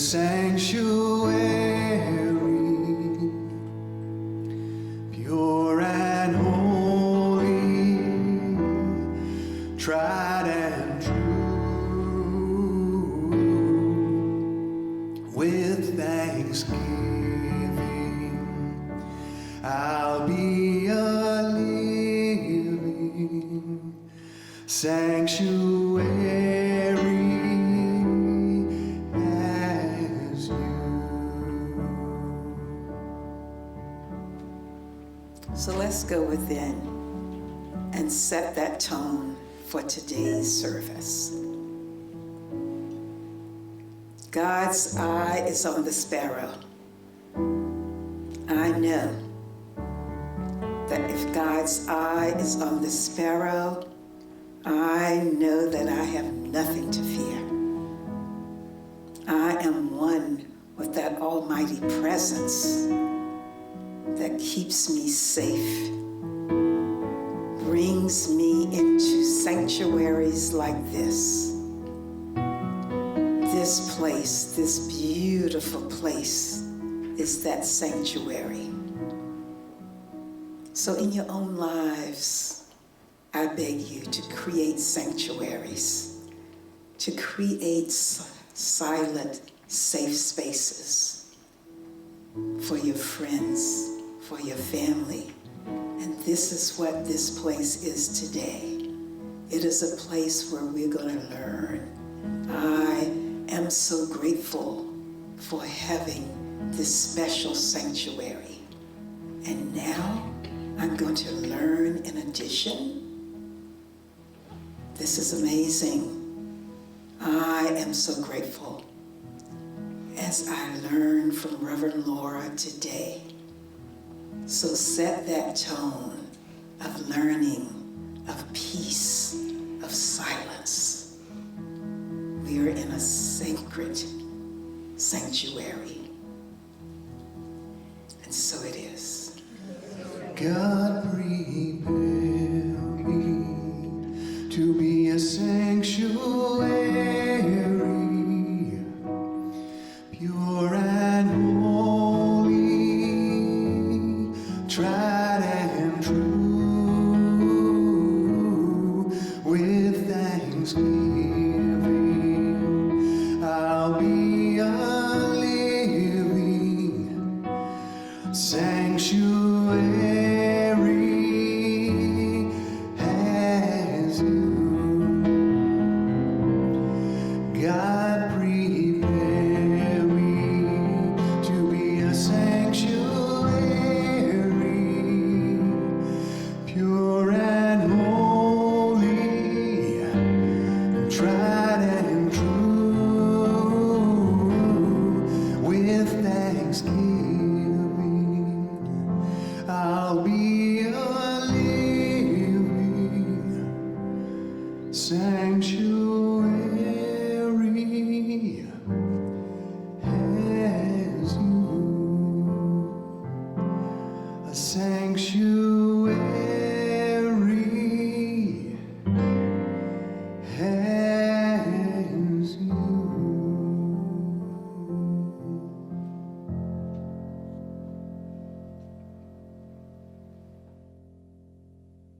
sanctuary, pure and holy, tried and true, with thanksgiving, I'll be a living sanctuary as you. So let's go within and set that tone for today's service. God's eye is on the sparrow. I know that if God's eye is on the sparrow, I know that I have nothing to fear. I am one with that almighty presence that keeps me safe, brings me into sanctuaries like this. This place, this beautiful place, is that sanctuary. So in your own lives, I beg you to create sanctuaries, to create silent, safe spaces for your friends, for your family. And this is what this place is today. It is a place where we're going to learn. I am so grateful for having this special sanctuary. And now I'm going to learn in addition. This is amazing. I am so grateful as I learn from Reverend Laura today. So set that tone of learning, of peace, of silence. We are in a sacred sanctuary. And so it is. God prepare me to be a sanctuary, pure and holy, tried and true, with thanksgiving, I'll be a living sanctuary.